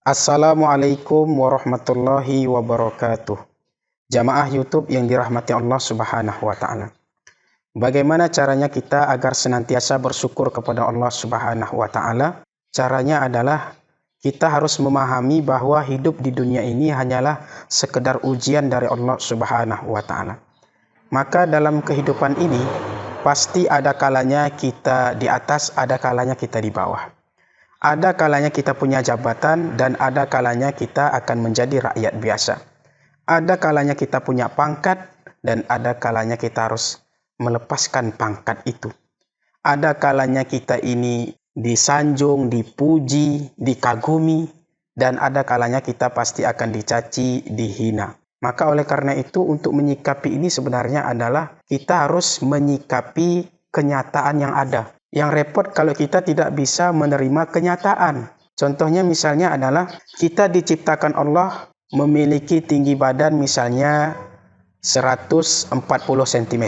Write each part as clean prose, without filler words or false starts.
Assalamualaikum warahmatullahi wabarakatuh. Jamaah YouTube yang dirahmati Allah Subhanahu wa Ta'ala. Bagaimana caranya kita agar senantiasa bersyukur kepada Allah Subhanahu wa Ta'ala? Caranya adalah kita harus memahami bahwa hidup di dunia ini hanyalah sekedar ujian dari Allah Subhanahu wa Ta'ala. Maka dalam kehidupan ini pasti ada kalanya kita di atas, ada kalanya kita di bawah. Ada kalanya kita punya jabatan dan ada kalanya kita akan menjadi rakyat biasa. Ada kalanya kita punya pangkat dan ada kalanya kita harus melepaskan pangkat itu. Ada kalanya kita ini disanjung, dipuji, dikagumi, dan ada kalanya kita pasti akan dicaci, dihina. Maka oleh karena itu untuk menyikapi ini sebenarnya adalah kita harus menyikapi kenyataan yang ada. Yang repot kalau kita tidak bisa menerima kenyataan. Contohnya misalnya adalah kita diciptakan Allah memiliki tinggi badan misalnya 140 cm.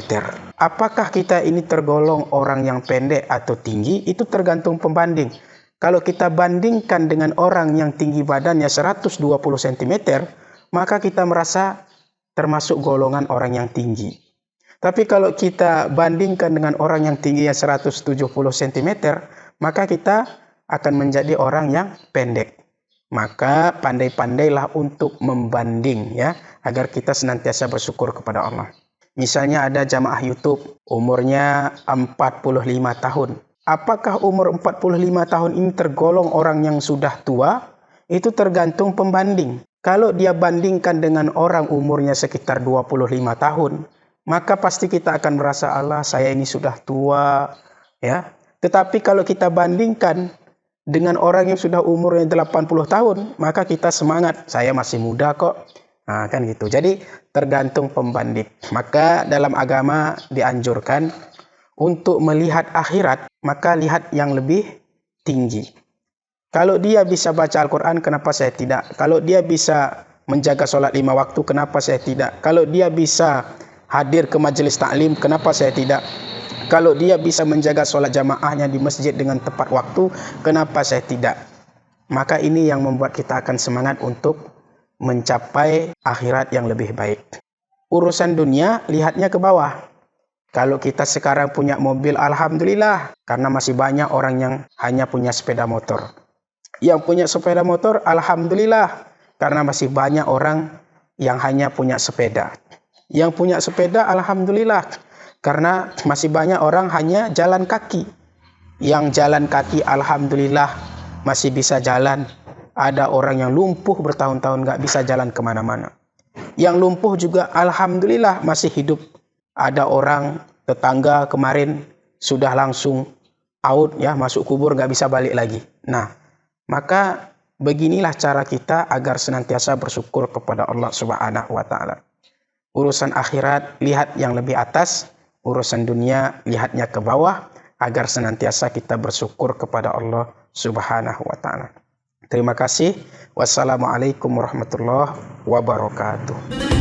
Apakah kita ini tergolong orang yang pendek atau tinggi? Itu tergantung pembanding. Kalau kita bandingkan dengan orang yang tinggi badannya 120 cm, maka kita merasa termasuk golongan orang yang tinggi. Tapi kalau kita bandingkan dengan orang yang tingginya 170 cm, maka kita akan menjadi orang yang pendek. Maka pandai-pandailah untuk membanding ya, agar kita senantiasa bersyukur kepada Allah. Misalnya ada jamaah YouTube umurnya 45 tahun. Apakah umur 45 tahun ini tergolong orang yang sudah tua? Itu tergantung pembanding. Kalau dia bandingkan dengan orang umurnya sekitar 25 tahun, maka pasti kita akan merasa Allah saya ini sudah tua ya. Tetapi kalau kita bandingkan dengan orang yang sudah umurnya 80 tahun, maka kita semangat, saya masih muda kok. Nah, kan gitu. Jadi tergantung pembanding. Maka dalam agama dianjurkan untuk melihat akhirat, maka lihat yang lebih tinggi. Kalau dia bisa baca Al-Quran, kenapa saya tidak? Kalau dia bisa menjaga sholat 5 waktu, kenapa saya tidak? Kalau dia bisa hadir ke majelis taklim, kenapa saya tidak? Kalau dia bisa menjaga sholat jamaahnya di masjid dengan tepat waktu, kenapa saya tidak? Maka ini yang membuat kita akan semangat untuk mencapai akhirat yang lebih baik. Urusan dunia, lihatnya ke bawah. Kalau kita sekarang punya mobil, alhamdulillah, karena masih banyak orang yang hanya punya sepeda motor. Yang punya sepeda motor, alhamdulillah, karena masih banyak orang yang hanya punya sepeda. Yang punya sepeda alhamdulillah karena masih banyak orang hanya jalan kaki. Yang jalan kaki alhamdulillah masih bisa jalan. Ada orang yang lumpuh bertahun-tahun gak bisa jalan kemana-mana. Yang lumpuh juga alhamdulillah masih hidup. Ada orang tetangga kemarin sudah langsung out ya, masuk kubur gak bisa balik lagi. Nah, maka beginilah cara kita agar senantiasa bersyukur kepada Allah Subhanahu wa Ta'ala. Urusan akhirat, lihat yang lebih atas. Urusan dunia, lihatnya ke bawah. Agar senantiasa kita bersyukur kepada Allah Subhanahu wa Ta'ala. Terima kasih. Wassalamualaikum warahmatullahi wabarakatuh.